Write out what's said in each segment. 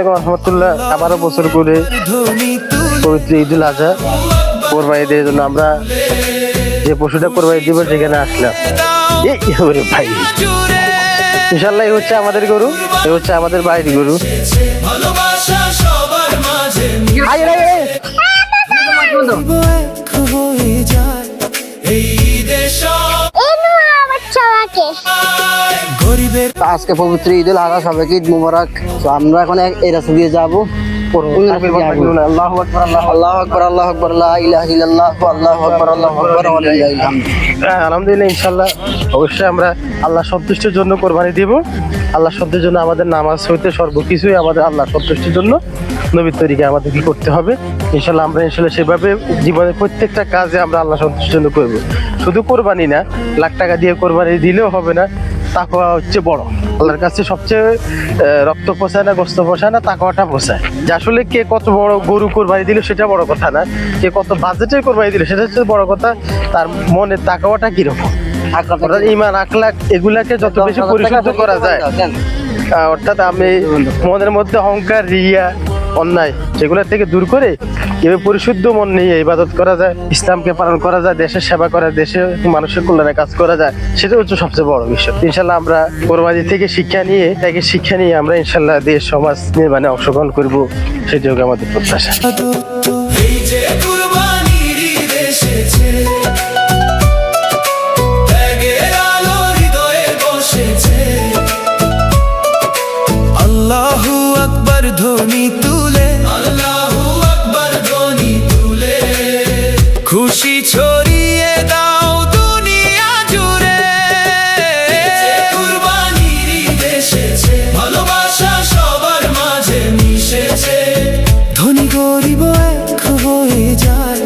আলাইকুম রহমতুল্লাহ। আবারও বছর করে পবিত্র ঈদুল আজহা কোরবানি দেওয়ার জন্য আমরা যে পশুটা কোরবানি দিব সেখানে আসলাম। ভাই ইনশাল্লাহ এই হচ্ছে আমাদের গরু, এই হচ্ছে আমাদের বাড়ির গরু। আজকে পবিত্র ঈদুল আজহা, সবাইকে ঈদ মুবারক। তো আমরা এখন এই রাস্তা দিয়ে যাবো। আল্লাহু আকবার, আল্লাহু আকবার, আল্লাহু আকবার, লা ইলাহা ইল্লাল্লাহ, আল্লাহু আকবার, আল্লাহু আকবার, ওয়া লিল্লাহিল হামদ। আলহামদুলিল্লাহ, ইনশাল্লাহ অবশ্যই আমরা আল্লাহ সন্তুষ্টির জন্য কোরবানি দিব। আল্লাহ সন্তুষ্টির জন্য আমাদের নামাজ হইতে সর্বকিছুই আমাদের আল্লাহ সন্তুষ্টির জন্য নবীর তরিকে আমাদের কি করতে হবে। ইনশাল্লাহ আমরা সেভাবে জীবনের প্রত্যেকটা কাজে আমরা আল্লাহ সন্তুষ্টির জন্য করবো। শুধু কোরবানি না, লাখ টাকা দিয়ে কোরবানি দিলেও হবে না। তাকওয়া হচ্ছে বড়, আল্লাহর কাছে সবচেয়ে রক্ত পোষায় না, গোস্ত পোষায় না, তাকওয়াটা পোষায়। যে আসলে কে কত বড় গরু কোরবানি দিল সেটা বড় কথা না, কে কত বাজেটের কোরবানি দিল সেটা হচ্ছে বড় কথা। তার মনের তাকওয়াটা কিরকম, ইমান আখলাক এগুলাকে যত বেশি পরিশুদ্ধ করা যায়, অর্থাৎ আমি মনের মধ্যে অহংকার, রিয়া, অন্যায় সেগুলোর থেকে দূর করে এভাবে পরিশুদ্ধ মন নিয়ে ইবাদত করা যায়, ইসলামকে পালন করা যায়, দেশের সেবা করা, দেশে মানুষের কল্যাণে কাজ করা যায়, সেটা হচ্ছে সবচেয়ে বড় বিষয়। ইনশাল্লাহ আমরা কোরবানি থেকে শিক্ষা নিয়ে আমরা ইনশাল্লাহ দেশ সমাজ নির্মাণে অংশগ্রহণ করব, সেটি হোক আমাদের প্রত্যাশা। আল্লাহু আকবার ধ্বনি তুলে, আল্লাহু আকবার ধ্বনি তুলে, খুশি ছড়িয়ে দাও দুনিয়া জুড়ে। কুরবানির ঈদ এসেছে, ভালোবাসা সবার মাঝে মিশেছে, ধনী গরিব এক হয়ে যায়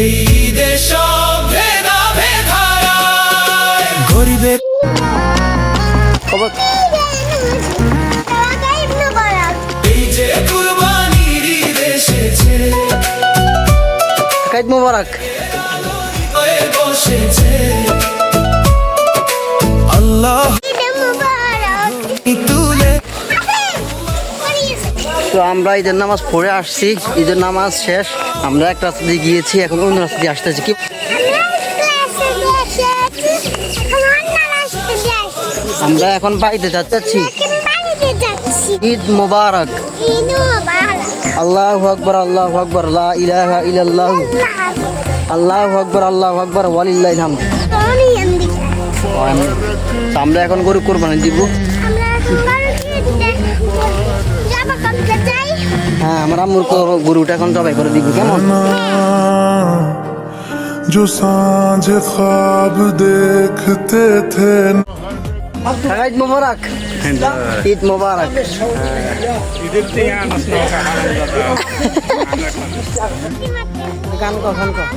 এই ঈদে, সব ভেদাভেদ হারায়। গরিবের ঈদ মুবারক। তো আমরা ঈদের নামাজ পড়ে আসছি, ঈদের নামাজ শেষ, আমরা একটা রাস্তা দিয়ে গিয়েছি, এখন অন্য রাস্তা দিয়ে আসতেছি। কি আমরা এখন বাড়িতে যাচ্ছি। ঈদ মুবারক। আল্লাহু আকবার, আল্লাহু আকবার, লা ইলাহা ইল্লাল্লাহ, আল্লাহু আকবার, আল্লাহু আকবার, ওয়া লিল্লাহিল হামদ। আমরা এখন গরু কোরবানি দিব। হ্যাঁ, আমার আম্মুর গরুটা এখন জবাই করে দিব। কেমন? जो सांझ ख्वाब देखते थे। ঈদ মুবারক, ঈদ মুবারক। গান কর, গান কর।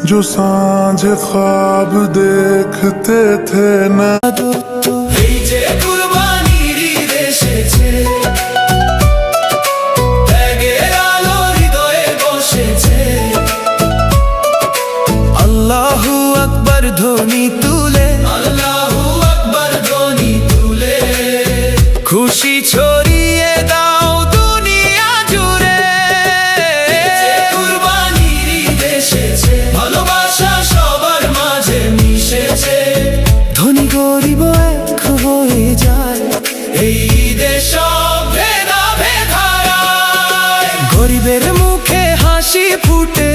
जो सांझ ख्वाब देखते थे ना। এই যে কুরবানির ঈদ এসেছে, ত্যাগের আলো হৃদয়ে বসেছে, আল্লাহু আকবার ধ্বনি তুলে, আল্লাহু আকবার ধ্বনি তুলে, খুশি ছড়িয়ে দাও দুনিয়া জুড়ে। কুরবানির ঈদ এসেছে, ভালোবাসা সবার মাঝে মিশেছে, ধনী গরিব গরিবের মুখে হাসি ফুটে।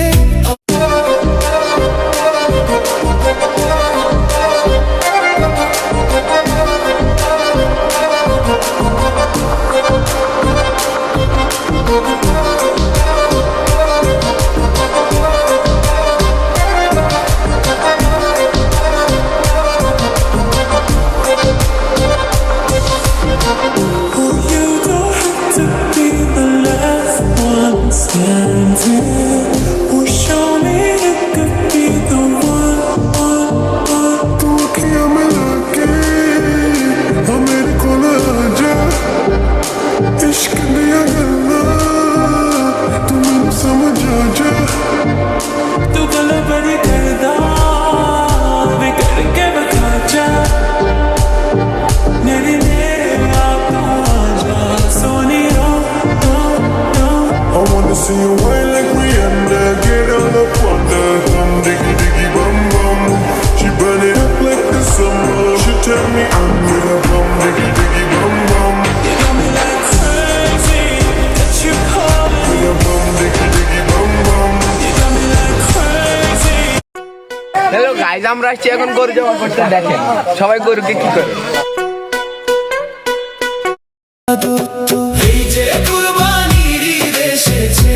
तू अखियां मिला के मेरे कोल आजा इश्क दिया गल्ला तू मैनू समझ आ जा तू गल बड़ी करदा वे करके बखा जा मेरे आका जा सोनी रो I wanna see you whine like Rihanna. Get on up on the thumb, diggy diggy bum bum. She burn it up like the summer. She tell me I'm with a bum, diggy diggy bum bum. You got me like crazy that you call me. With a bum, diggy diggy bum bum. You got me like crazy. Hello guys, আমরা আসছি এখন গরু জমা করতে। দেখেন সবাই গরুকে কি করে। এই যে কুরবানির ঈদ এসেছে,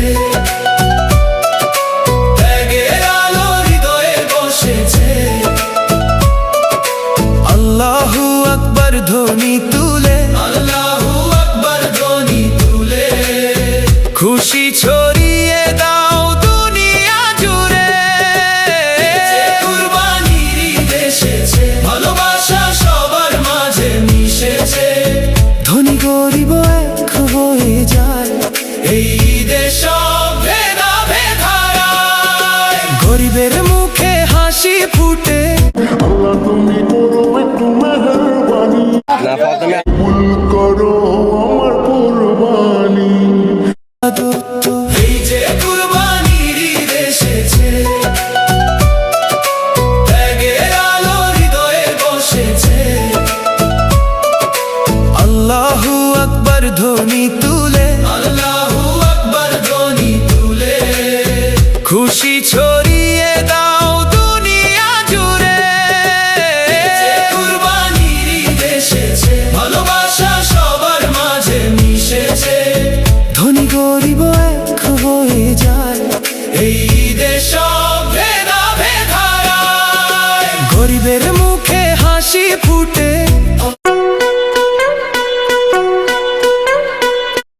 ত্যাগের আলো হৃদয়ে বসেছে। আল্লাহু আকবার ধ্বনি তুলে, আল্লাহু আকবার ধ্বনি তুলে, খুশি ছড়িয়ে দাও দুনিয়া জুড়ে। কুরবানির ঈদ এসেছে, ভালোবাসা সবার মাঝে মিশেছে। ধনী গরিব এক হয়ে যায়, এই ঈদে সব ভেদাভেদ হারায়। গরিবের মুখে হাসি ফুটে। अल्लाह তুমি করো একটু মেহেরবানি না প্রথমে ভুল করো আমার কুরবানি এই যে কুরবানির ঈদ এসেছে, ত্যাগের আলো হৃদয়ে বসেছে। আল্লাহু আকবার ধ্বনি তুলে, আল্লাহু আকবার ধ্বনি তুলে, খুশি ছড়িয়ে দাও দুনিয়া জুড়ে। কুরবানির ঈদ এসেছে, ভালোবাসা সবার মাঝে মিশেছে। ধনী গরিব এক হয়ে যায়, এই ঈদে সব ভেদাভেদ হারায়। গরিবের মুখে হাসি